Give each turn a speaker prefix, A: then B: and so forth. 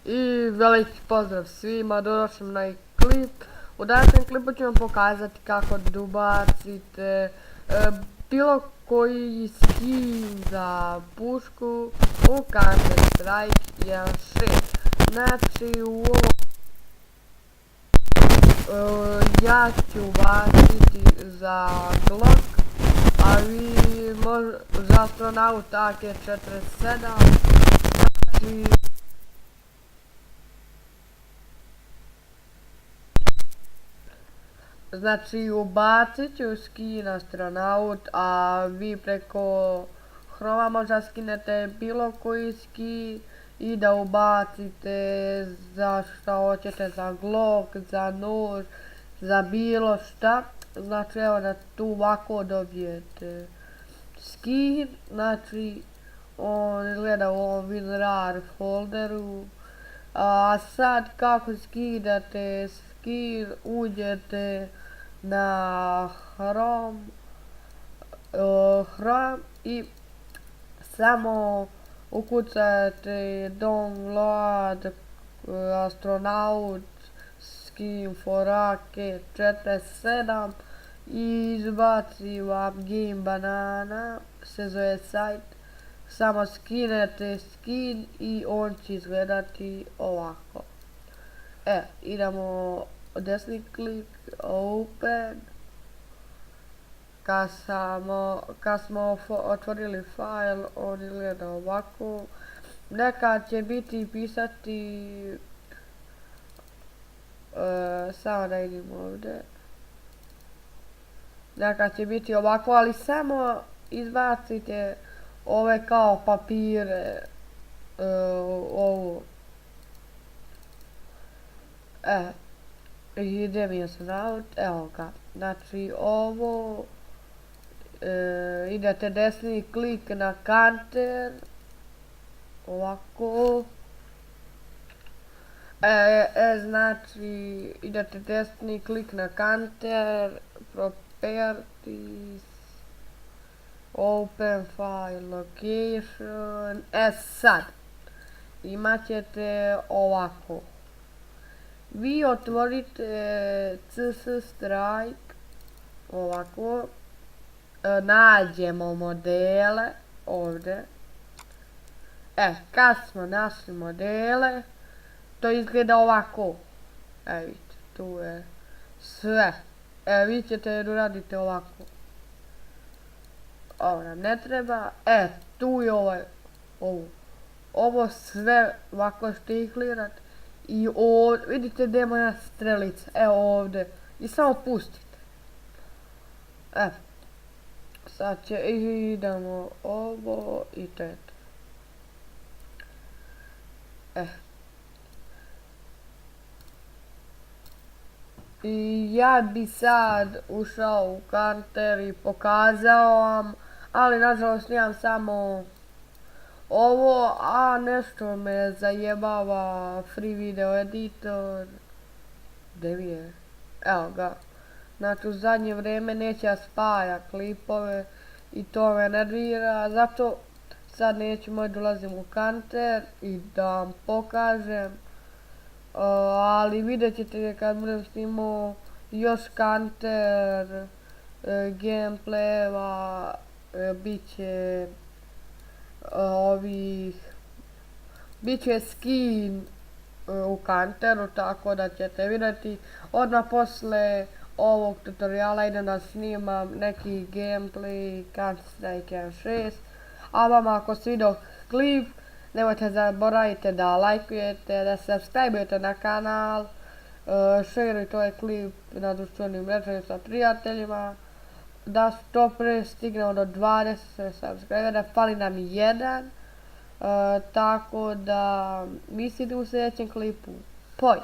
A: I veliki pozdrav svima, došli na klip. U današnjem klipu ću vam pokazati kako da ubacite bilo koji skin za pušku u Counter Strike 1.6. Znači u ovom ja ću ubaciti za Glock, a vi za Astronaut AK-47. Znači ubacit ću skin Astronaut, a vi preko Chroma možda skinete bilo koji skin i da ubacite za šta hoćete, za Glock, za nož, za bilo šta. Znači evo da tu ovako dobijete skin, znači on izgleda u ovom WinRAR folderu. A sad kako skidate skin, uđete na Chrome i samo ukucate download Astronaut skin for AK-47 i izbaci vam Game Banana, se zove sajt. Samo skinete skin i on će izgledati ovako. Idemo desni klik, open. Kad smo otvorili file, on izgleda ovako. Nekad će biti pisati, samo da idemo ovdje. Nekad će biti ovako, ali samo izbacite ove kao papire, ovo. Idem je Astronaut, evo ga. Znači ovo, idete desni klik na Counter, ovako. Znači idete desni klik na Counter, Properties, Open File Location. Sad imat ćete ovako. Vi otvorite CS Strike, ovako, nađemo modele ovdje. Kad smo našli modele, to izgleda ovako. Vidite, tu je sve. Vi ćete uraditi ovako. Ovo nam ne treba. Tu je ovo sve ovako štiklirati. I ovdje, vidite gdje je moja strelica, evo ovdje, i samo pustite. Sad idemo ovo i to je to. I ja bi sad ušao u Counter i pokazao vam, ali nažalost nemam samo ovo, a nešto me zajebava free video editor. Gdje mi je? Evo ga. Znači u zadnje vrijeme neće ja spaja klipove i to me nervira, zato sad neću dolazim u Counter i da vam pokažem. Ali vidjet ćete kad budem snimao još Counter gameplayeva, bit će skin u Counteru, tako da ćete vidjeti. Odmah posle ovog tutoriala idem da snimam neki gameplay Counter Strike 1.6. A vama ako se vidio klip, nemojte zaboravite da lajkujete, da se subscribe-ujete na kanal, šerujte ovaj klip na društvenim mrežama sa prijateljima, da što pre stignemo do 20 subscribera, fali nam jedan, tako da mislite u sljedećem klipu. Poj!